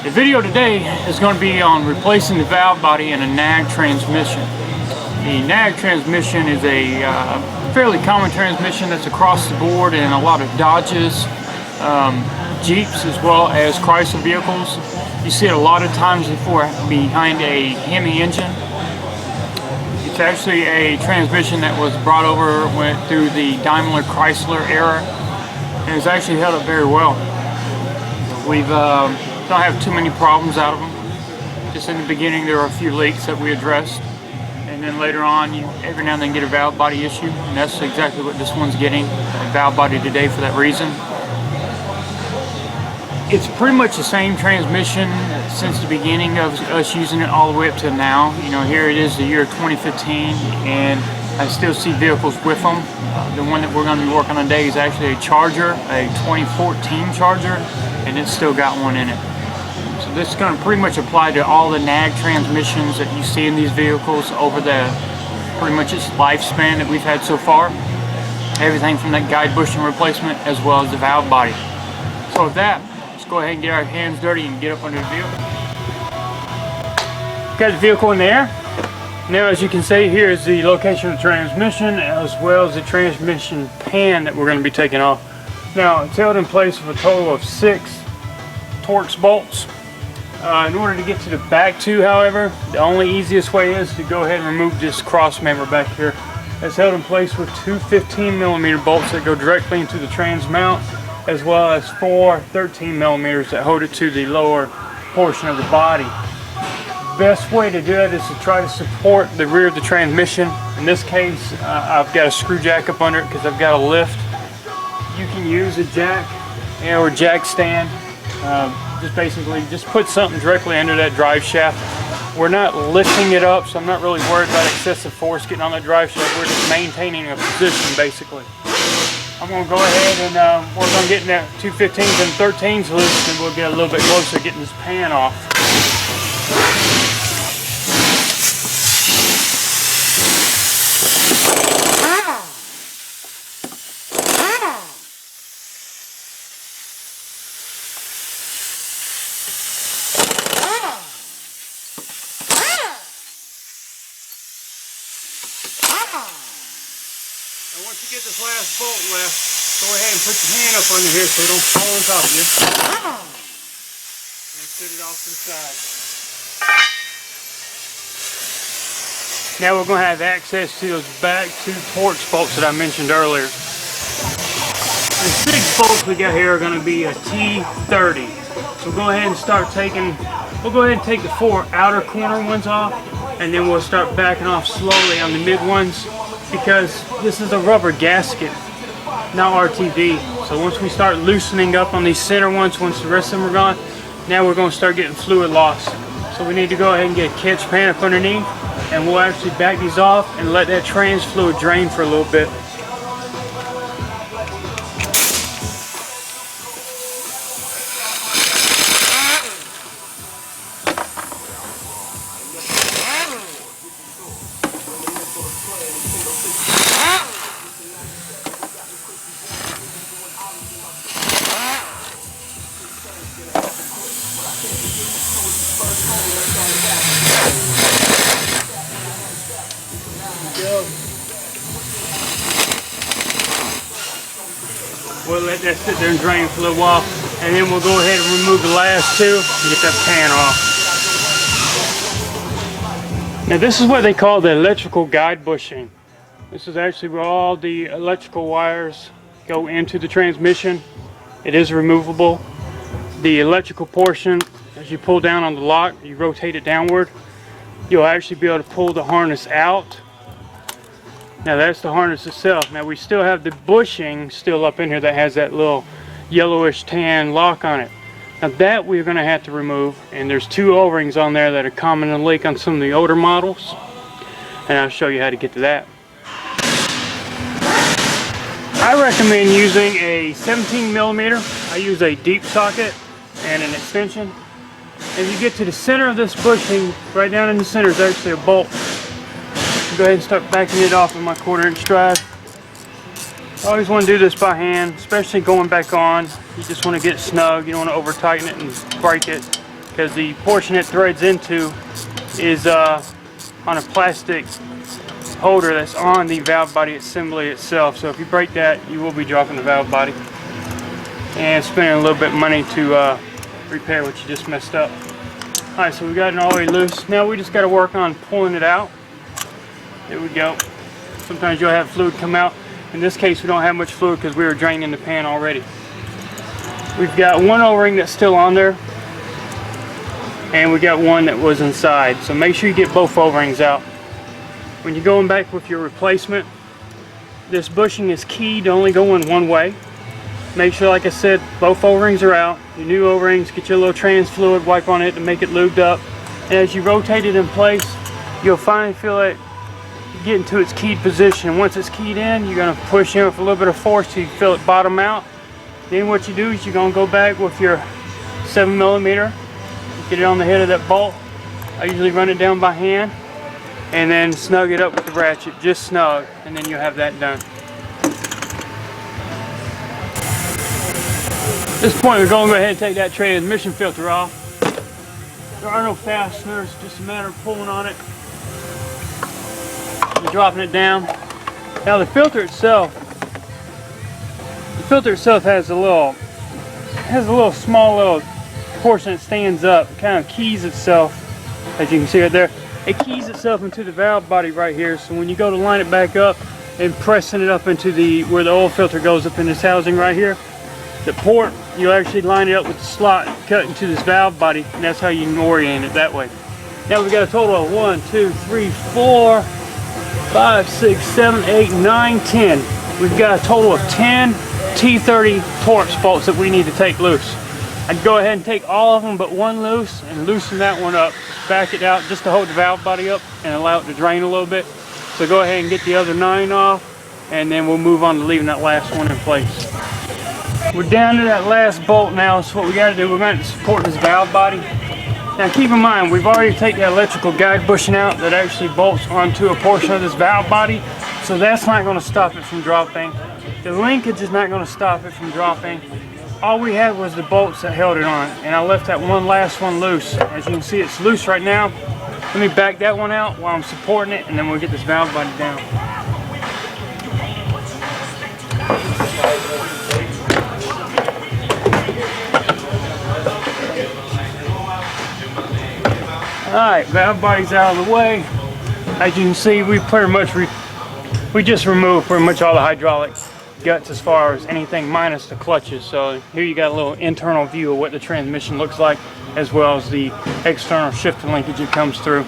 The video today is going to be on replacing the valve body in a NAG transmission. The NAG transmission is a fairly common transmission that's across the board in a lot of Dodges, Jeeps, as well as Chrysler vehicles. You see it a lot of times behind a Hemi engine. It's actually a transmission that was brought over, went through the Daimler Chrysler era, and it's actually held up very well. We've don't have too many problems out of them. Just in the beginning there were a few leaks that we addressed, and then later on you every now and then get a valve body issue, and that's exactly what this one's getting, a valve body today for that reason. It's pretty much the same transmission since the beginning of us using it all the way up to now. You know, here it is the year 2015, and I still see vehicles with them. The one that we're going to be working on today is actually a Charger, a 2014 Charger, and it's still got one in it. So this is going to pretty much apply to all the NAG transmissions that you see in these vehicles over the pretty much its lifespan that we've had so far. Everything from that guide bushing replacement as well as the valve body. So with that, let's go ahead and get our hands dirty and get up under the vehicle. Got the vehicle in the air. Now, as you can see, here is the location of the transmission as well as the transmission pan that we're going to be taking off. Now, it's held in place with a total of 6 Torx bolts. In order to get to the back two, however, the only easiest way is to go ahead and remove this cross member back here. It's held in place with 2 15mm bolts that go directly into the trans mount, as well as 4 13mm that hold it to the lower portion of the body. Best way to do it is to try to support the rear of the transmission. In this case, I've got a screw jack up under it because I've got a lift. You can use a jack or jack stand. Just put something directly under that drive shaft. We're not lifting it up, so I'm not really worried about excessive force getting on that drive shaft. We're just maintaining a position, basically. I'm going to go ahead and work on getting that 2 15s and 13s loose, and we'll get a little bit closer getting this pan off. And once you get this last bolt left, go ahead and put your hand up under here so it don't fall on top of you. And set it off to the side. Now we're going to have access to those back 2 Torx bolts that I mentioned earlier. The 6 bolts we got here are going to be a T30. So go ahead and we'll go ahead and take the 4 outer corner ones off, and then we'll start backing off slowly on the mid ones, because this is a rubber gasket, not RTV. So once we start loosening up on these center ones, once the rest of them are gone, now we're going to start getting fluid loss. So we need to go ahead and get a catch pan up underneath, and we'll actually back these off and let that trans fluid drain for a little bit. We'll let that sit there and drain for a little while, and then we'll go ahead and remove the last 2 and get that pan off. Now this is what they call the electrical guide bushing. This is actually where all the electrical wires go into the transmission. It is removable. The electrical portion, as you pull down on the lock, you rotate it downward, you'll actually be able to pull the harness out. Now that's the harness itself. Now we still have the bushing still up in here that has that little yellowish tan lock on it. Now that we're going to have to remove, and there's 2 O-rings on there that are common and leak on some of the older models, and I'll show you how to get to that. I recommend using a 17mm. I use a deep socket and an extension. As you get to the center of this bushing, right down in the center is actually a bolt. Go ahead and start backing it off with my 1/4" drive. I always want to do this by hand, especially going back on. You just want to get it snug. You don't want to over tighten it and break it. because the portion it threads into is on a plastic holder that's on the valve body assembly itself. So if you break that, you will be dropping the valve body and spending a little bit of money to repair what you just messed up. Alright, so we got it all the way loose. Now we just got to work on pulling it out. There we go. Sometimes you'll have fluid come out. In this case, we don't have much fluid because we were draining the pan already. We've got one O-ring that's still on there, and we got one that was inside. So make sure you get both O-rings out. When you're going back with your replacement, this bushing is key to only going one way. Make sure, like I said, both O-rings are out. Your new O-rings, get your little trans fluid, wipe on it to make it lubed up. And as you rotate it in place, you'll finally feel it get into its keyed position. Once it's keyed in, you're going to push in with a little bit of force till you feel it bottom out. Then what you do is you're going to go back with your 7mm, get it on the head of that bolt. I usually run it down by hand and then snug it up with the ratchet, just snug, and then you'll have that done. At this point, we're going to go ahead and take that transmission filter off. There are no fasteners, just a matter of pulling on it and dropping it down. Now the filter itself has a little small little portion that stands up. It kind of keys itself, as you can see right there. It keys itself into the valve body right here. So when you go to line it back up and pressing it up into where the oil filter goes up in this housing right here, the port, you'll actually line it up with the slot cut into this valve body, and that's how you can orient it that way. Now we've got a total of 1, 2, 3, 4, 5, 6, 7, 8, 9, 10. We've got a total of 10 T30 Torx bolts that we need to take loose. I'd go ahead and take all of them but one loose and loosen that one up. Back it out just to hold the valve body up and allow it to drain a little bit. So go ahead and get the other 9 off, and then we'll move on to leaving that last one in place. We're down to that last bolt now, so what we got to do, we're going to support this valve body. Now keep in mind, we've already taken the electrical guide bushing out that actually bolts onto a portion of this valve body, so that's not going to stop it from dropping. The linkage is not going to stop it from dropping. All we had was the bolts that held it on, and I left that last one loose. As you can see, it's loose right now. Let me back that one out while I'm supporting it, and then we'll get this valve body down. Alright, valve body's out of the way. As you can see, we just removed pretty much all the hydraulic guts as far as anything minus the clutches. So here you got a little internal view of what the transmission looks like, as well as the external shifter linkage that comes through.